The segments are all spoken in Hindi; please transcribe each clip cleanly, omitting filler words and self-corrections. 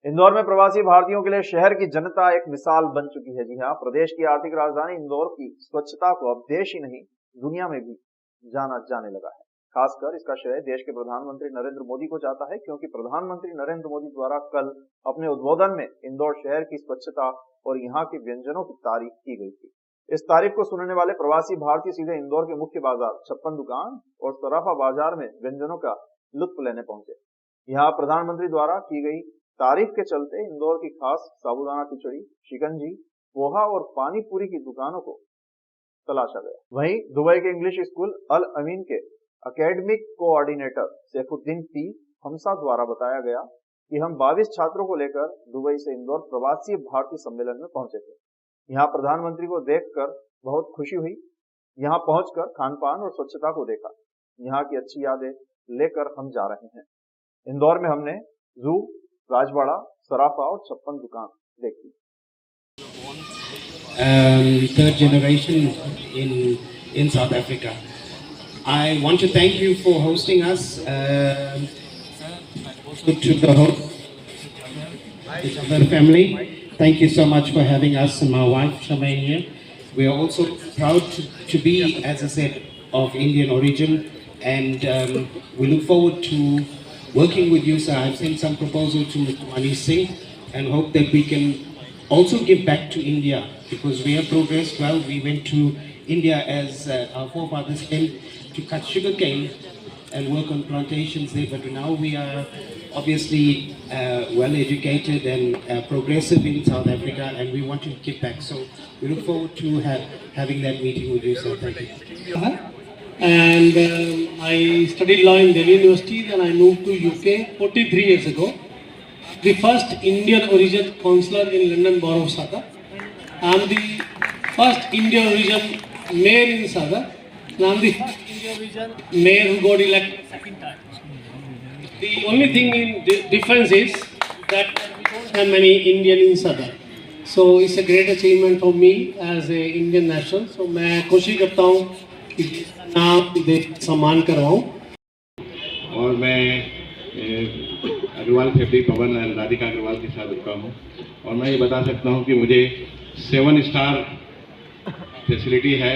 इंदौर में प्रवासी भारतीयों के लिए शहर की जनता एक मिसाल बन चुकी है। जी हाँ, प्रदेश की आर्थिक राजधानी इंदौर की स्वच्छता को अब देश ही नहीं दुनिया में भी जाना जाने लगा है। खासकर इसका श्रेय देश के प्रधानमंत्री नरेंद्र मोदी को जाता है, क्योंकि प्रधानमंत्री नरेंद्र मोदी द्वारा कल अपने उद्बोधन में इंदौर शहर की स्वच्छता और यहाँ के व्यंजनों की तारीफ की गई थी। इस तारीफ को सुनने वाले प्रवासी भारतीय सीधे इंदौर के मुख्य बाजार 56 दुकान और सराफा बाजार में व्यंजनों का लुत्फ लेने पहुंचे। यहाँ प्रधानमंत्री द्वारा की गई तारीफ के चलते इंदौर की खास साबूदाना खिचड़ी, शिकंजी, पोहा और पानी पूरी की दुकानों को तलाशा गया। वहीं दुबई के इंग्लिश स्कूल अल अमीन के एकेडमिक कोऑर्डिनेटर सैफुद्दीन पी हमसा द्वारा बताया गया कि हम 22 छात्रों को लेकर दुबई से इंदौर प्रवासी भारतीय सम्मेलन में पहुंचे थे। यहाँ प्रधानमंत्री को देखकर बहुत खुशी हुई। यहाँ पहुंचकर खान पान और स्वच्छता को देखा। यहाँ की अच्छी यादें लेकर हम जा रहे हैं। इंदौर में हमने जू, राजवाड़ा, सराफा और 56 दुकान देखी। Third generation in South Africa. I want to thank you for hosting us. Also to the host, the family. Thank you so much for having us and my wife Shamain here. We are also proud to be, as I said, of Indian origin, and we look forward to working with you, sir. I've sent some proposal to Mr. Manish Singh and hope that we can also give back to India, because we have progressed well. We went to India as our forefathers came to cut sugarcane and work on plantations there, but now we are obviously well educated and progressive in South Africa, and we want to give back. So we look forward to having that meeting with you, sir. Thank you. And I studied law in Delhi University, then I moved to UK 43 years ago. The first Indian origin councillor in London Borough of Sadar. I am the first Indian origin mayor in Sadar. And I am the first Indian origin mayor who got elected second time. The only thing in difference is that we don't have many Indian in Sadar. So it's a great achievement for me as a Indian national. So मैं कोशिश करता हूँ कि नाम देश सम्मान करवाऊँ। और मैं अग्रवाल फैमिली पवन और राधिका अग्रवाल के साथ रुका हूँ, और मैं ये बता सकता हूँ कि मुझे 7 स्टार फैसिलिटी है।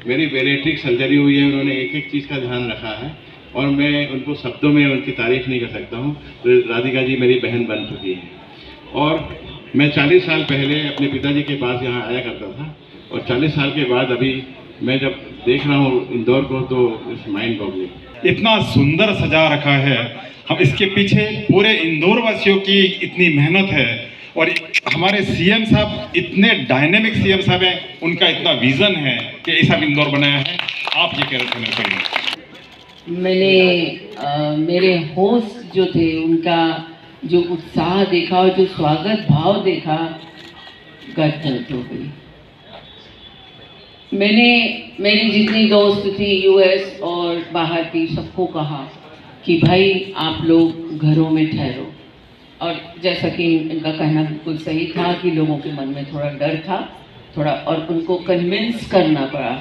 मेरी बेरिएट्रिक सर्जरी हुई है, उन्होंने एक एक चीज़ का ध्यान रखा है, और मैं उनको शब्दों में उनकी तारीफ नहीं कर सकता हूँ। राधिका जी मेरी बहन बन चुकी हैं, और मैं 40 साल पहले अपने पिताजी के पास यहाँ आया करता था, और 40 साल के बाद अभी मैं जब देख रहा हूँ इंदौर को तो इट्स माइंड बॉगलिंग। इतना सुंदर सजा रखा है, हम इसके पीछे पूरे इंदौर वासियों की इतनी मेहनत है, और हमारे सीएम साहब इतने डायनेमिक सीएम साहब हैं, उनका इतना विजन है कि ऐसा इंदौर बनाया है। आप ये कह रहे थे। मैंने मेरे होस्ट जो थे उनका जो उत्साह देखा और जो स्वागत भाव देखा, गदगद हो गई। मैंने मेरी जितनी दोस्त थी यूएस और बाहर की, सबको कहा कि भाई आप लोग घरों में ठहरो, और जैसा कि इनका कहना बिल्कुल सही था कि लोगों के मन में थोड़ा डर था, थोड़ा, और उनको कन्विंस करना पड़ा।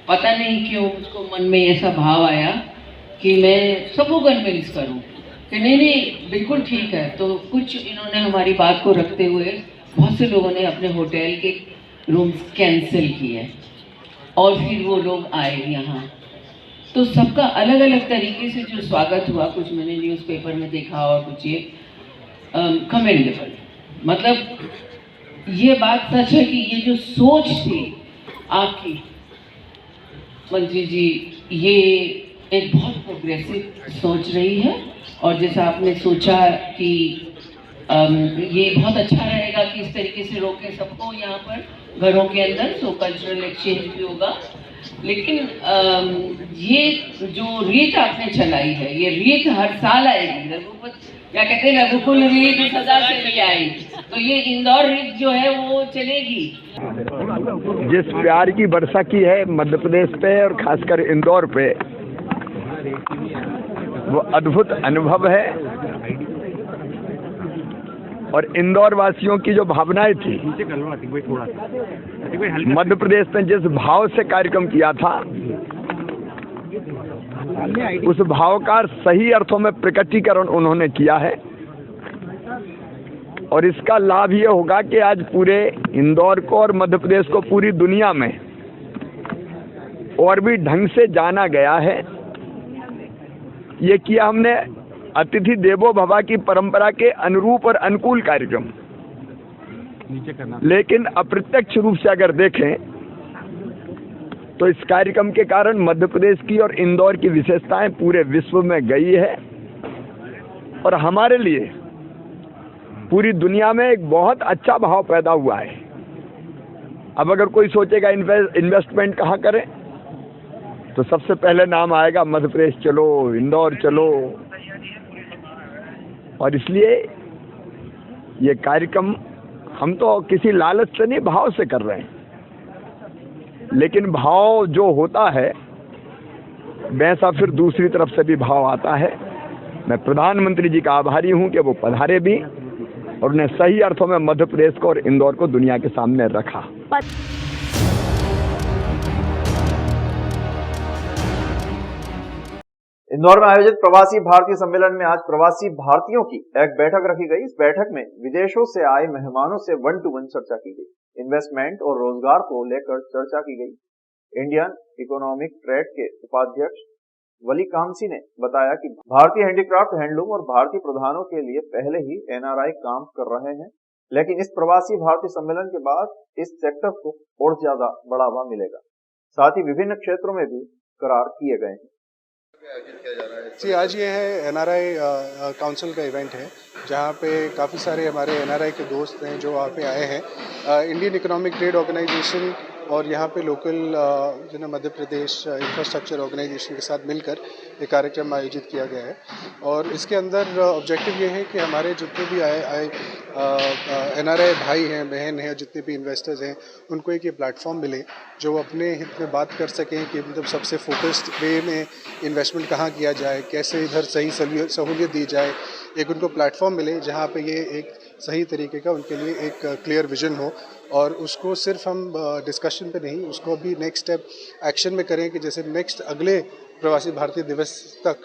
पता नहीं क्यों मुझको मन में ऐसा भाव आया कि मैं सबको कन्विंस करूं कि नहीं बिल्कुल ठीक है। तो कुछ इन्होंने हमारी बात को रखते हुए बहुत से लोगों ने अपने होटल के रूम्स कैंसिल किए, और फिर वो लोग आए यहाँ। तो सबका अलग अलग तरीके से जो स्वागत हुआ, कुछ मैंने न्यूज़पेपर में देखा और कुछ ये कमेंडेबल। मतलब ये बात सच है कि ये जो सोच थी आपकी मंत्री जी, ये एक बहुत प्रोग्रेसिव सोच रही है। और जैसा आपने सोचा कि ये बहुत अच्छा रहेगा कि इस तरीके से रोकें सबको यहाँ पर घरों के अंदर, सो कल्चरल एक्सचेंज भी होगा। लेकिन ये जो रीत आपने चलाई है, ये रीत हर साल आएगी। क्या कहते हैं, रघुकुल रीत सदा चली आई, तो ये इंदौर रीत जो है वो चलेगी। जिस प्यार की वर्षा की है मध्य प्रदेश पे और खासकर इंदौर पे, वो अद्भुत अनुभव है। और इंदौर वासियों की जो भावनाएं थी, मध्य प्रदेश में जिस भाव से कार्यक्रम किया था, उस भाव का सही अर्थों में प्रकटीकरण उन्होंने किया है। और इसका लाभ ये होगा कि आज पूरे इंदौर को और मध्य प्रदेश को पूरी दुनिया में और भी ढंग से जाना गया है। ये किया हमने अतिथि देवो भव की परंपरा के अनुरूप और अनुकूल कार्यक्रम। लेकिन अप्रत्यक्ष रूप से अगर देखें तो इस कार्यक्रम के कारण मध्य प्रदेश की और इंदौर की विशेषताएं पूरे विश्व में गई है और हमारे लिए पूरी दुनिया में एक बहुत अच्छा भाव पैदा हुआ है। अब अगर कोई सोचेगा इन्वेस्टमेंट कहाँ करें तो सबसे पहले नाम आएगा मध्य प्रदेश चलो, इंदौर चलो। और इसलिए ये कार्यक्रम हम तो किसी लालच से नहीं, भाव से कर रहे हैं। लेकिन भाव जो होता है वैसा फिर दूसरी तरफ से भी भाव आता है। मैं प्रधानमंत्री जी का आभारी हूं कि वो पधारे भी और उन्हें सही अर्थों में मध्य प्रदेश को और इंदौर को दुनिया के सामने रखा। इंदौर में आयोजित प्रवासी भारतीय सम्मेलन में आज प्रवासी भारतीयों की एक बैठक रखी गई। इस बैठक में विदेशों से आए मेहमानों से 1-to-1 चर्चा की गई। इन्वेस्टमेंट और रोजगार को लेकर चर्चा की गई। इंडियन इकोनॉमिक ट्रेड के उपाध्यक्ष वली कामसी ने बताया कि भारतीय हैंडीक्राफ्ट, हैंडलूम और भारतीय प्रधानों के लिए पहले ही एनआरआई काम कर रहे हैं, लेकिन इस प्रवासी भारतीय सम्मेलन के बाद इस सेक्टर को और ज्यादा बढ़ावा मिलेगा। साथ ही विभिन्न क्षेत्रों में भी करार किए गए हैं। जी, आज ये है एनआरआई काउंसिल का इवेंट है, जहाँ पे काफ़ी सारे हमारे एनआरआई के दोस्त हैं जो वहाँ पे आए हैं। इंडियन इकोनॉमिक ट्रेड ऑर्गेनाइजेशन और यहाँ पे लोकल जो ना मध्य प्रदेश इंफ्रास्ट्रक्चर ऑर्गेनाइजेशन के साथ मिलकर ये कार्यक्रम आयोजित किया गया है। और इसके अंदर ऑब्जेक्टिव ये है कि हमारे जितने भी आए एनआरआई भाई हैं, बहन हैं, जितने भी इन्वेस्टर्स हैं, उनको एक ये प्लेटफॉर्म मिले जो अपने हित में बात कर सकें कि मतलब सबसे फोकस्ड वे में इन्वेस्टमेंट कहाँ किया जाए, कैसे इधर सही सहूलियत दी जाए। एक उनको प्लेटफॉर्म मिले जहाँ पे ये एक सही तरीके का उनके लिए एक क्लियर विजन हो और उसको सिर्फ हम डिस्कशन पे नहीं, उसको भी नेक्स्ट स्टेप एक्शन में करें कि जैसे नेक्स्ट अगले प्रवासी भारतीय दिवस तक,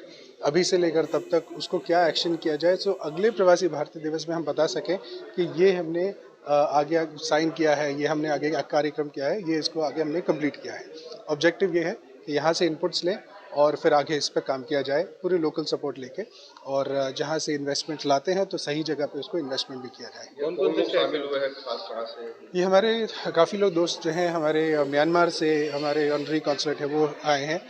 अभी से लेकर तब तक उसको क्या एक्शन किया जाए, तो अगले प्रवासी भारतीय दिवस में हम बता सकें कि ये हमने आगे साइन किया है, ये हमने आगे कार्यक्रम किया है, ये इसको आगे हमने कंप्लीट किया है। ऑब्जेक्टिव ये है कि यहाँ से इनपुट्स लें और फिर आगे इस पर काम किया जाए पूरी लोकल सपोर्ट लेके, और जहाँ से इन्वेस्टमेंट लाते हैं तो सही जगह पे उसको इन्वेस्टमेंट भी किया जाए। कौन-कौन से शामिल हुए हैं खास तरह से? ये हमारे काफ़ी लोग दोस्त जो हैं, हमारे म्यांमार से हमारे ऑनरी कॉन्सुलेट है वो आए हैं,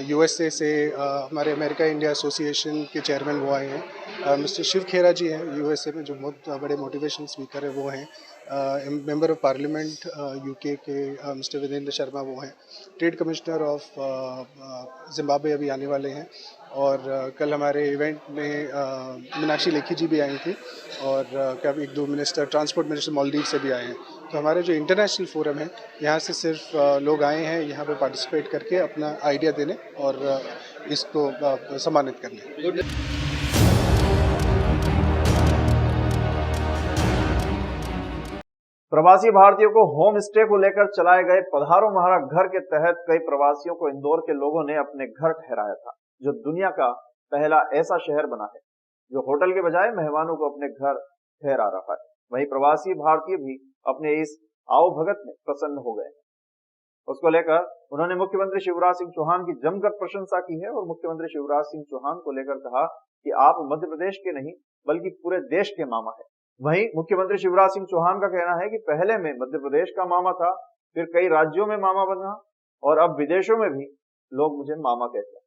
यूएसए से हमारे अमेरिका इंडिया एसोसिएशन के चेयरमैन वो आए हैं, मिस्टर शिव खेरा जी हैं यूएसए में जो बहुत बड़े मोटिवेशन स्पीकर है वो हैं, मेंबर ऑफ पार्लियामेंट यूके के मिस्टर विरेंद्र शर्मा वो हैं, ट्रेड कमिश्नर ऑफ जिम्बाब्वे अभी आने वाले हैं, और कल हमारे इवेंट में मीनाक्षी लेखी जी भी आई थी, और कभी 1-2 मिनिस्टर, ट्रांसपोर्ट मिनिस्टर मालदीव से भी आए हैं। तो हमारे जो इंटरनेशनल फोरम है, यहाँ से सिर्फ लोग आए हैं यहाँ पे पार्टिसिपेट करके अपना आइडिया देने और इसको सम्मानित करने। प्रवासी भारतीयों को होम स्टे को लेकर चलाए गए पधारो महारा घर के तहत कई प्रवासियों को इंदौर के लोगों ने अपने घर ठहराया था, जो दुनिया का पहला ऐसा शहर बना है जो होटल के बजाय मेहमानों को अपने घर ठहरा रहा है। वहीं प्रवासी भारतीय भी अपने इस आवभगत में प्रसन्न हो गए हैं। उसको लेकर उन्होंने मुख्यमंत्री शिवराज सिंह चौहान की जमकर प्रशंसा की है और मुख्यमंत्री शिवराज सिंह चौहान को लेकर कहा कि आप मध्य प्रदेश के नहीं बल्कि पूरे देश के मामा है। वहीं मुख्यमंत्री शिवराज सिंह चौहान का कहना है कि पहले में मध्य प्रदेश का मामा था, फिर कई राज्यों में मामा बना और अब विदेशों में भी लोग मुझे मामा कहते हैं,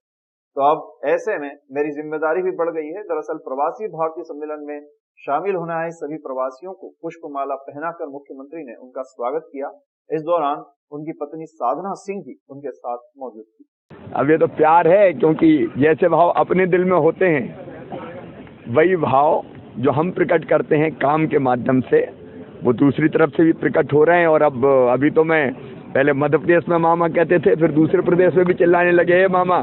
तो अब ऐसे में मेरी जिम्मेदारी भी बढ़ गई है। दरअसल प्रवासी भारतीय सम्मेलन में शामिल होने आए सभी प्रवासियों को पुष्पमाला पहनाकर मुख्यमंत्री ने उनका स्वागत किया। इस दौरान उनकी पत्नी साधना सिंह भी उनके साथ मौजूद थी। अब ये तो प्यार है, क्योंकि जैसे भाव अपने दिल में होते हैं वही भाव जो हम प्रकट करते हैं काम के माध्यम से, वो दूसरी तरफ से भी प्रकट हो रहे हैं। और अब अभी तो मैं पहले मध्य प्रदेश में मामा कहते थे, फिर दूसरे प्रदेश में भी चिल्लाने लगे हैं मामा,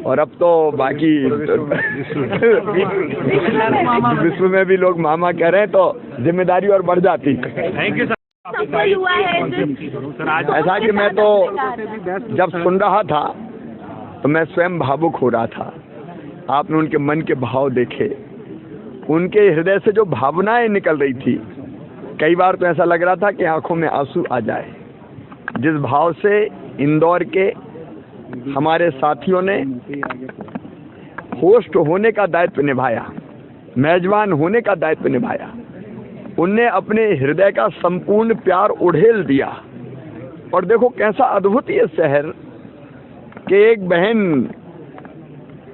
और अब तो बाकी विश्व में भी लोग मामा कह रहे हैं, तो जिम्मेदारी और बढ़ जाती। Thank you sir. ऐसा कि मैं तो जब सुन रहा था तो मैं स्वयं भावुक हो रहा था। आपने उनके मन के भाव देखे उनके हृदय से जो भावनाएं निकल रही थी, कई बार तो ऐसा लग रहा था कि आंखों में आंसू आ जाए। जिस भाव से इंदौर के हमारे साथियों ने होस्ट होने का दायित्व निभाया, मेजबान होने का दायित्व निभाया, उनने अपने हृदय का संपूर्ण प्यार उड़ेल दिया। और देखो कैसा अद्भुत ये शहर कि एक बहन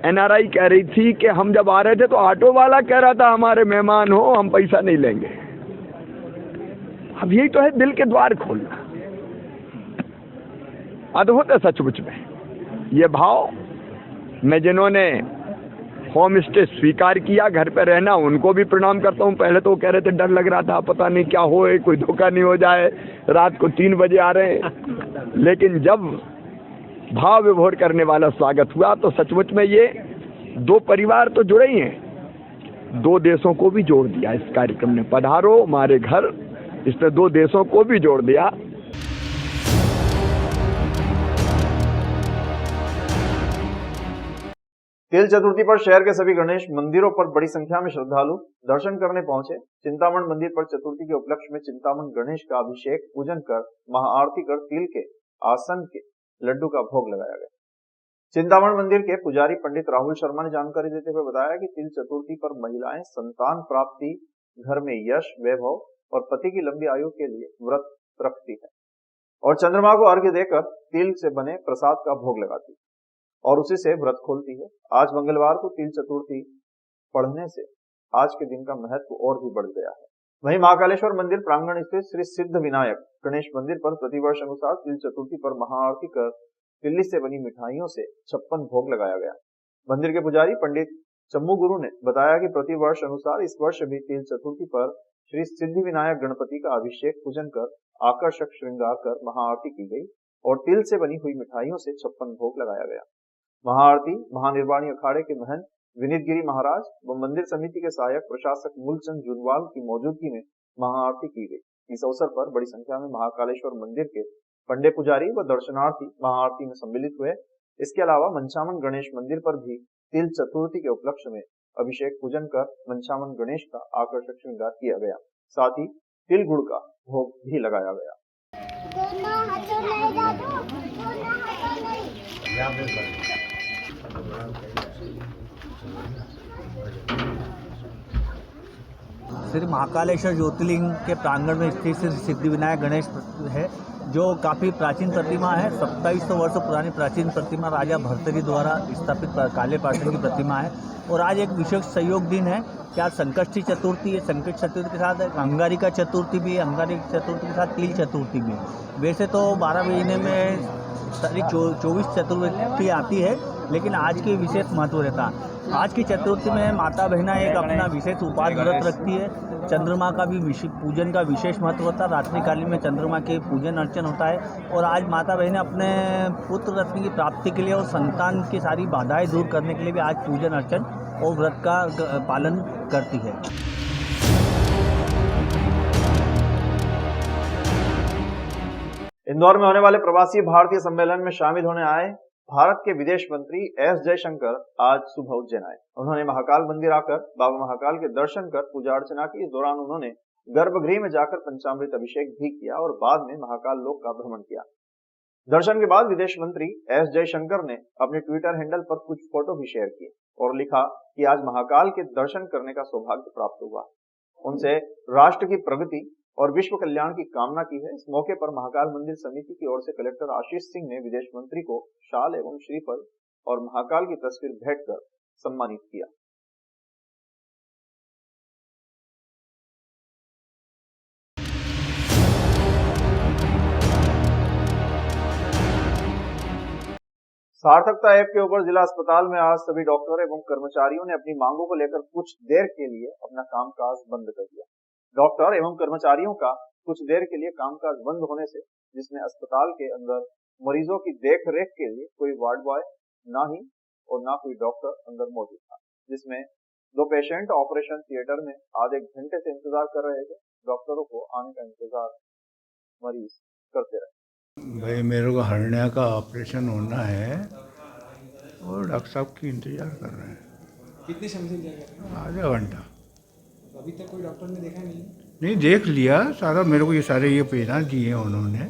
एनआरआई कह रही थी कि हम जब आ रहे थे तो ऑटो वाला कह रहा था हमारे मेहमान हो, हम पैसा नहीं लेंगे। अब यही तो है दिल के द्वार खोलना। अद्भुत है सचमुच में ये भाव। मैं जिन्होंने होम स्टे स्वीकार किया, घर पे रहना, उनको भी प्रणाम करता हूँ। पहले तो वो कह रहे थे डर लग रहा था, पता नहीं क्या हो, कोई धोखा नहीं हो जाए, रात को 3 बजे आ रहे हैं। लेकिन जब भाव विभोर करने वाला स्वागत हुआ तो सचमुच में ये 2 परिवार तो जुड़े ही हैं, 2 देशों को भी जोड़ दिया इस कार्यक्रम ने। पधारो हमारे घर, इसने 2 देशों को भी जोड़ दिया। तिल चतुर्थी पर शहर के सभी गणेश मंदिरों पर बड़ी संख्या में श्रद्धालु दर्शन करने पहुंचे। चिंतामण मंदिर पर चतुर्थी के उपलक्ष्य में चिंतामण गणेश का अभिषेक पूजन कर महाआरती कर तिल के आसन के लड्डू का भोग लगाया गया। चिंतामण मंदिर के पुजारी पंडित राहुल शर्मा ने जानकारी देते हुए बताया कि तिल चतुर्थी पर महिलाएं संतान प्राप्ति, घर में यश, वैभव और पति की लंबी आयु के लिए व्रत रखती है और चंद्रमा को अर्घ्य देकर तिल से बने प्रसाद का भोग लगाती है और उसी से व्रत खोलती है। आज मंगलवार को तिल चतुर्थी पढ़ने से आज के दिन का महत्व और भी बढ़ गया है। वहीं महाकालेश्वर मंदिर प्रांगण स्थित श्री सिद्ध विनायक गणेश मंदिर पर प्रतिवर्ष अनुसार तिल चतुर्थी पर महाआरती कर तिल्ली से बनी मिठाइयों से 56 भोग लगाया गया। मंदिर के पुजारी पंडित चम्मू गुरु ने बताया कि प्रतिवर्ष अनुसार इस वर्ष भी तिल चतुर्थी पर श्री सिद्धि विनायक गणपति का अभिषेक पूजन कर आकर्षक श्रृंगार कर महाआरती की गई और तिल से बनी हुई मिठाइयों से 56 भोग लगाया गया। महाआरती महानिर्वाणी अखाड़े के महंत विनीत गिरी महाराज व मंदिर समिति के सहायक प्रशासक मूलचंद जुनवाल की मौजूदगी में महाआरती की गई। इस अवसर पर बड़ी संख्या में महाकालेश्वर मंदिर के पंडे पुजारी व दर्शनार्थी महाआरती में सम्मिलित हुए। इसके अलावा मंचामन गणेश मंदिर पर भी तिल चतुर्थी के उपलक्ष्य में अभिषेक पूजन कर मंचामन गणेश का आकर्षक श्रृंगार किया गया। साथ ही तिल गुड़ का भोग भी लगाया गया। श्री महाकालेश्वर ज्योतिर्लिंग के प्रांगण में स्थित श्री सिद्धि विनायक गणेश है, जो काफ़ी प्राचीन प्रतिमा है। 2700 वर्ष पुरानी प्राचीन प्रतिमा राजा भर्तृहरि द्वारा स्थापित काले पाषाण की प्रतिमा है। और आज एक विशेष संयोग दिन है कि आज संकष्टी चतुर्थी है। संकष्टी चतुर्थी के साथ अंगारिका चतुर्थी भी है, अंगारिका चतुर्थी के साथ तिल चतुर्थी भी है। वैसे तो 12 महीने में तारीख 24 चतुर्थी आती है, लेकिन आज की विशेष महत्व रहता है। आज की चतुर्थी में माता बहना एक अपना विशेष उपास व्रत रखती है। चंद्रमा का भी पूजन का विशेष महत्व होता है। रात्रिकालीन में चंद्रमा के पूजन अर्चन होता है और आज माता बहनें अपने पुत्र रत्न की प्राप्ति के लिए और संतान की सारी बाधाएं दूर करने के लिए भी आज पूजन अर्चन और व्रत का पालन करती है। इंदौर में होने वाले प्रवासी भारतीय सम्मेलन में शामिल होने आए भारत के विदेश मंत्री एस जयशंकर आज सुबह उज्जैन आए। उन्होंने महाकाल मंदिर आकर बाबा महाकाल के दर्शन कर पूजा अर्चना की। इस दौरान उन्होंने गर्भगृह में जाकर पंचामृत अभिषेक भी किया और बाद में महाकाल लोक का भ्रमण किया। दर्शन के बाद विदेश मंत्री एस जयशंकर ने अपने ट्विटर हैंडल पर कुछ फोटो भी शेयर किए और लिखा कि आज महाकाल के दर्शन करने का सौभाग्य प्राप्त हुआ। उनसे राष्ट्र की प्रगति और विश्व कल्याण की कामना की है। इस मौके पर महाकाल मंदिर समिति की ओर से कलेक्टर आशीष सिंह ने विदेश मंत्री को शाल एवं श्रीफल और महाकाल की तस्वीर भेंट कर सम्मानित किया। सार्थकता ऐप के ऊपर जिला अस्पताल में आज सभी डॉक्टर एवं कर्मचारियों ने अपनी मांगों को लेकर कुछ देर के लिए अपना कामकाज बंद कर दिया। डॉक्टर एवं कर्मचारियों का कुछ देर के लिए कामकाज बंद होने से जिसमें अस्पताल के अंदर मरीजों की देख रेख के लिए कोई वार्ड बॉय ना ही और ना कोई डॉक्टर अंदर मौजूद था, जिसमें 2 पेशेंट ऑपरेशन थिएटर में आधे घंटे से इंतजार कर रहे थे। डॉक्टरों को आने का इंतजार मरीज करते रहे। भाई मेरे को हर्निया का ऑपरेशन होना है और डॉक्टर साहब की इंतजार कर रहे हैं। कितनी समय से इंतजार कर रहे हैं? आधा घंटा। अभी तक कोई डॉक्टर ने देखा नहीं? नहीं, देख लिया सारा, मेरे को ये सारे ये पेना दिए उन्होंने।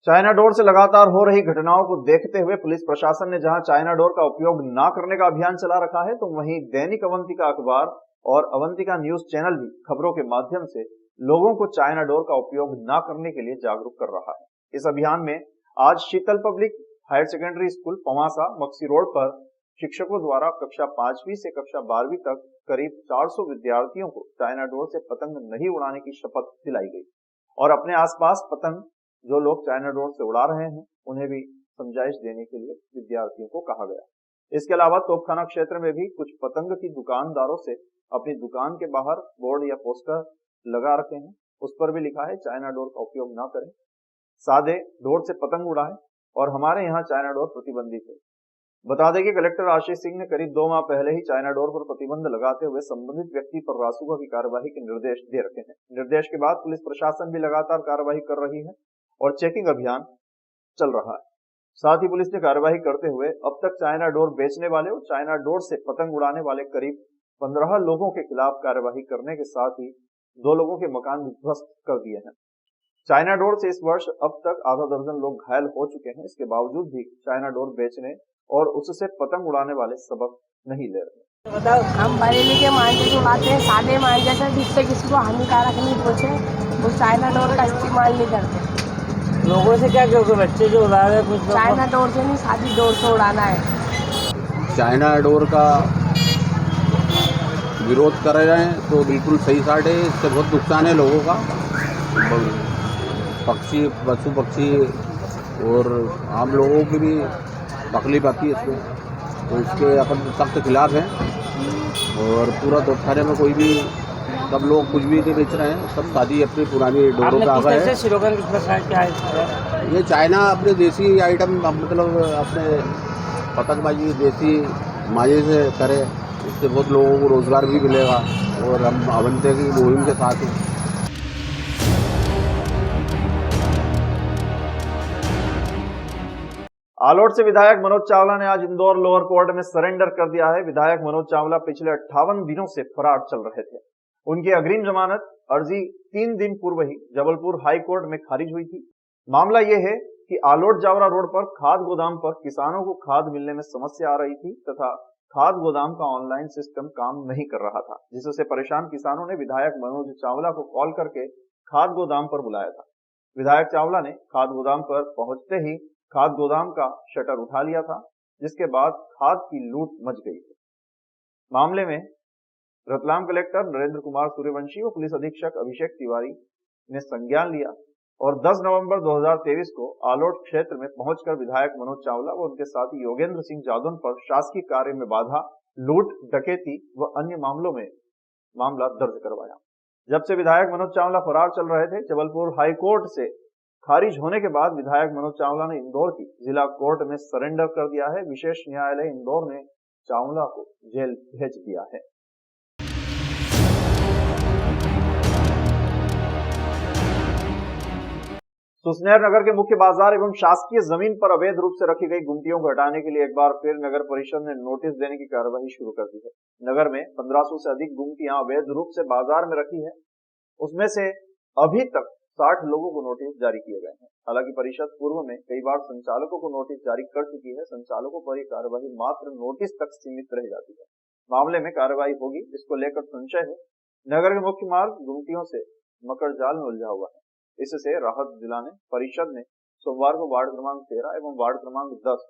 चाइना डोर से लगातार हो रही घटनाओं को देखते हुए पुलिस प्रशासन ने जहां चाइना डोर का उपयोग न करने का अभियान चला रखा है, तो वहीं दैनिक अवंतिका अखबार और अवंतिका न्यूज चैनल भी खबरों के माध्यम से लोगों को चाइना डोर का उपयोग न करने के लिए जागरूक कर रहा है। इस अभियान में आज Sheetal public higher secondary school Pawasa Maksi road पर शिक्षकों द्वारा कक्षा 5वीं से कक्षा 12वीं तक करीब 400 विद्यार्थियों को चाइना डोर से पतंग नहीं उड़ाने की शपथ दिलाई गई और अपने आसपास पतंग जो लोग चाइना डोर से उड़ा रहे हैं उन्हें भी समझाइश देने के लिए विद्यार्थियों को कहा गया। इसके अलावा तोपखाना क्षेत्र में भी कुछ पतंग की दुकानदारों से अपनी दुकान के बाहर बोर्ड या पोस्टर लगा रखे हैं, उस पर भी लिखा है चाइना डोर का उपयोग न करें, सादे डोर से पतंग उड़ाएं और हमारे यहाँ चाइना डोर प्रतिबंधित है। बता दें कि कलेक्टर आशीष सिंह ने करीब 2 माह पहले ही चाइना डोर पर प्रतिबंध लगाते हुए संबंधित व्यक्ति पर रासुका की कार्यवाही के निर्देश दे रखे हैं। निर्देश के बाद पुलिस प्रशासन भी लगातार कार्यवाही कर रही है और चेकिंग अभियान चल रहा है। साथ ही पुलिस ने कार्यवाही करते हुए अब तक चाइना डोर बेचने वाले और चाइना डोर से पतंग उड़ाने वाले करीब 15 लोगों के खिलाफ कार्यवाही करने के साथ ही 2 लोगों के मकान भी ध्वस्त कर दिए हैं। चाइना डोर से इस वर्ष अब तक आधा दर्जन लोग घायल हो चुके हैं। इसके बावजूद भी चाइना डोर बेचने और उससे पतंग उड़ाने वाले सबक नहीं ले रहे। मतलब हम बरेली के मांझे जो उड़ाते हैं, सादे मांझे से जिससे किसी को हानिकारक नहीं पहुंचे, वो चाइना डोर का इस्तेमाल नहीं करते। लोगों से क्या क्योंकि बच्चे जो उड़ा रहे हैं कुछ चाइना डोर से नहीं, सादी डोर से उड़ाना है। चाइना डोर का विरोध कर रहे हैं तो बिल्कुल सही साइड है। इससे बहुत नुकसान है लोगों का, पक्षी पशु पक्षी और आम लोगों की भी तकलीफ आती है इसमें, तो इसके अपन सख्त खिलाफ हैं। और पूरा तोपखाने में कोई भी सब लोग कुछ भी नहीं बेच रहे हैं, सब शादी अपनी पुरानी डोरों पे आ गए हैं। स्लोगन किस प्रकार क्या है? ये चाइना अपने देसी आइटम मतलब अपने पतंगबाजी देसी माजे से करे, इससे बहुत लोगों को रोजगार भी मिलेगा और हम अवंतिका की मुहिम के साथ हैं। आलोट से विधायक मनोज चावला ने आज इंदौर लोअर कोर्ट में सरेंडर कर दिया है। विधायक मनोज चावला पिछले 58 दिनों से फरार चल रहे थे। उनकी अग्रिम जमानत अर्जी 3 दिन पूर्व ही जबलपुर हाई कोर्ट में खारिज हुई थी। मामला यह है कि आलोट जावरा रोड पर खाद गोदाम पर किसानों को खाद मिलने में समस्या आ रही थी तथा खाद गोदाम का ऑनलाइन सिस्टम काम नहीं कर रहा था, जिससे परेशान किसानों ने विधायक मनोज चावला को कॉल करके खाद गोदाम पर बुलाया था। विधायक चावला ने खाद गोदाम पर पहुंचते ही खाद गोदाम का शटर उठा लिया था, जिसके बाद खाद की लूट मच गई थी। मामले में रतलाम कलेक्टर नरेंद्र कुमार सूर्यवंशी और पुलिस अधीक्षक अभिषेक तिवारी ने संज्ञान लिया और 10 नवंबर 2023 को आलोट क्षेत्र में पहुंचकर विधायक मनोज चावला व उनके साथी योगेंद्र सिंह जादौन पर शासकीय कार्य में बाधा, लूट, डकैती व अन्य मामलों में मामला दर्ज करवाया। जब से विधायक मनोज चावला फरार चल रहे थे, जबलपुर हाई कोर्ट से खारिज होने के बाद विधायक मनोज चावला ने इंदौर की जिला कोर्ट में सरेंडर कर दिया है। विशेष न्यायालय इंदौर ने चावला को जेल भेज दिया है। सुसनेर नगर के मुख्य बाजार एवं शासकीय जमीन पर अवैध रूप से रखी गई गुमटियों को हटाने के लिए एक बार फिर नगर परिषद ने नोटिस देने की कार्यवाही शुरू कर दी है। नगर में 1500 से अधिक गुमटियां अवैध रूप से बाजार में रखी है। उसमें से अभी तक 60 लोगों को नोटिस जारी किए गए हैं। हालांकि परिषद पूर्व में कई बार संचालकों को नोटिस जारी कर चुकी है। संचालकों पर यह कार्यवाही मात्र नोटिस तक सीमित रह जाती है। मामले में कार्यवाही होगी, इसको लेकर संशय है। नगर के मुख्य मार्ग गुमटियों से मकर जाल में उलझा हुआ है। इससे राहत दिलाने परिषद ने सोमवार को वार्ड क्रमांक 13 एवं वार्ड क्रमांक 10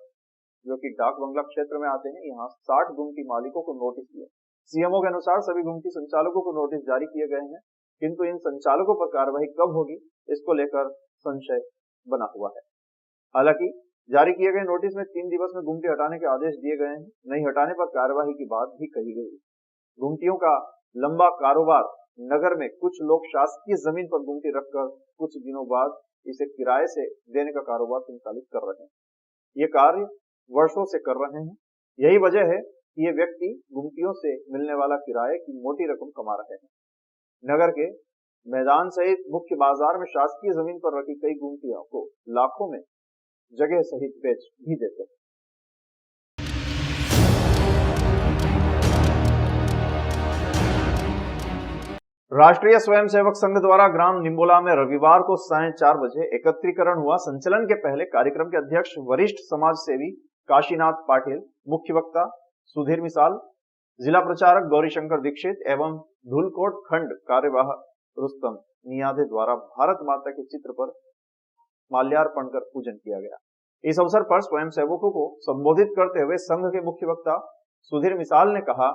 जो कि डाक बंगला क्षेत्र में आते हैं, यहाँ 60 गुमटी मालिकों को नोटिस दिया। सीएमओ के अनुसार सभी गुमटी संचालकों को नोटिस जारी किए गए हैं, किंतु इन संचालकों पर कार्यवाही कब होगी इसको लेकर संशय बना हुआ है। हालांकि जारी किए गए नोटिस में 3 दिवस में गुमटी हटाने के आदेश दिए गए हैं। नहीं हटाने पर कार्यवाही की बात भी कही गई। गुमटियों का लंबा कारोबार, नगर में कुछ लोग शासकीय जमीन पर गुमटी रखकर कुछ दिनों बाद इसे किराए से देने का कारोबार संचालित कर रहे हैं। ये कार्य वर्षों से कर रहे हैं। यही वजह है कि ये व्यक्ति गुमटियों से मिलने वाला किराए की मोटी रकम कमा रहे हैं। नगर के मैदान सहित मुख्य बाजार में शासकीय जमीन पर रखी कई गुमटियों को लाखों में जगह सहित बेच भी देते हैं। राष्ट्रीय स्वयंसेवक संघ द्वारा ग्राम निम्बोला में रविवार को सायं 4 बजे एकत्रीकरण हुआ। संचलन के पहले कार्यक्रम के अध्यक्ष वरिष्ठ समाज सेवी काशीनाथ पाटिल, मुख्य वक्ता सुधीर मिसाल, जिला प्रचारक गौरीशंकर दीक्षित एवं धूलकोट खंड कार्यवाह रुस्तम नियादे द्वारा भारत माता के चित्र पर माल्यार्पण कर पूजन किया गया। इस अवसर पर स्वयंसेवकों को संबोधित करते हुए संघ के मुख्य वक्ता सुधीर मिसाल ने कहा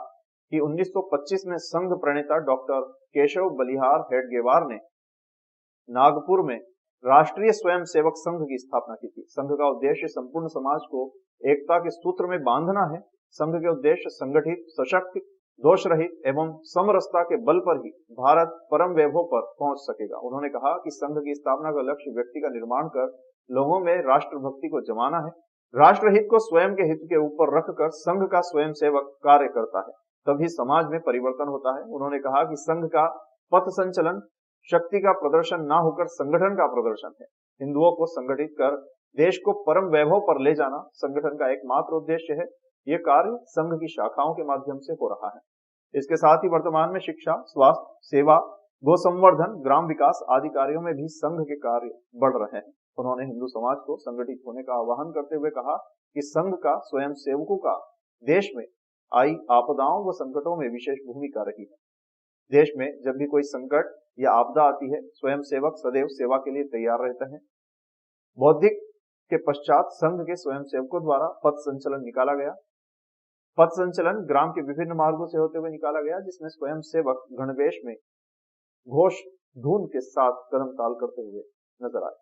कि 1925 में संघ प्रणेता डॉक्टर केशव बलिहार हेडगेवार ने नागपुर में राष्ट्रीय स्वयंसेवक संघ की स्थापना की थी। संघ का उद्देश्य संपूर्ण समाज को एकता के सूत्र में बांधना है। संघ के उद्देश्य संगठित, सशक्त, दोष रहित एवं समरसता के बल पर ही भारत परम वैभव पर पहुंच सकेगा। उन्होंने कहा कि संघ की स्थापना का लक्ष्य व्यक्ति का निर्माण कर लोगों में राष्ट्रभक्ति को जमाना है। राष्ट्रहित को स्वयं के हित के ऊपर रखकर संघ का स्वयंसेवक कार्य करता है, तभी समाज में परिवर्तन होता है। उन्होंने कहा कि संघ का पथ संचलन शक्ति का प्रदर्शन ना होकर संगठन का प्रदर्शन है। हिंदुओं को संगठित कर देश को परम वैभव पर ले जाना संगठन का एकमात्र उद्देश्य है। ये कार्य संघ की शाखाओं के माध्यम से हो रहा है। इसके साथ ही वर्तमान में शिक्षा, स्वास्थ्य, सेवा, गो संवर्धन, ग्राम विकास आदि कार्यों में भी संघ के कार्य बढ़ रहे हैं। उन्होंने हिंदू समाज को संगठित होने का आह्वान करते हुए कहा कि संघ का स्वयं सेवकों का देश में आई आपदाओं व संकटों में विशेष भूमिका रही है। देश में जब भी कोई संकट या आपदा आती है, स्वयं सेवक सदैव सेवा के लिए तैयार रहते हैं। बौद्धिक के पश्चात संघ के स्वयं सेवकों द्वारा पथ संचलन निकाला गया। पथ संचलन ग्राम के विभिन्न मार्गों से होते हुए निकाला गया, जिसमें स्वयं सेवक गणवेश में घोष धून के साथ कदम ताल करते हुए नजर आए।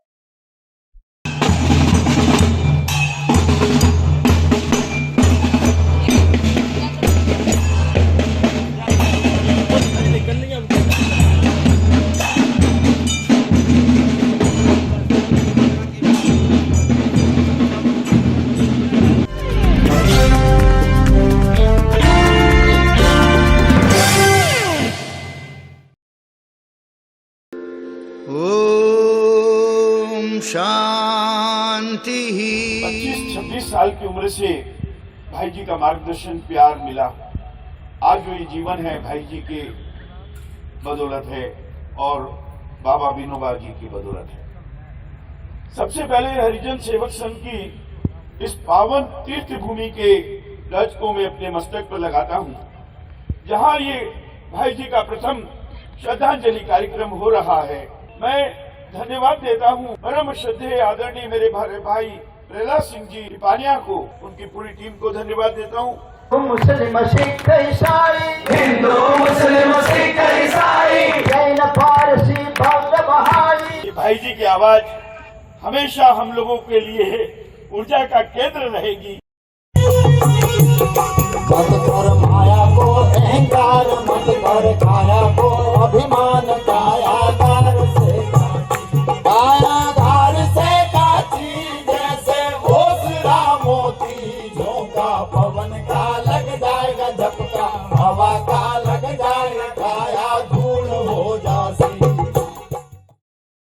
शांति। 25-26 साल की उम्र से भाई जी का मार्गदर्शन, प्यार मिला। आज जो ये जीवन है भाई जी के बदौलत है और बाबा विनोबा जी की बदौलत है। सबसे पहले हरिजन सेवक संघ की इस पावन तीर्थ भूमि के ध्वज को मैं अपने मस्तक पर लगाता हूँ, जहाँ ये भाई जी का प्रथम श्रद्धांजलि कार्यक्रम हो रहा है। मैं धन्यवाद देता हूँ परम श्रद्धेय आदरणीय मेरे भाई प्रहलाद सिंह जी पानिया को, उनकी पूरी टीम को धन्यवाद देता हूँ। मुस्लिम सिख ईसाई, हिंदू मुस्लिम सिख ईसाई, जैन पारसी बौद्ध बहाई। ये भाई जी की आवाज हमेशा हम लोगों के लिए ऊर्जा का केंद्र रहेगी। मत कर माया को अहंकार, मत कर काया को अभिमान।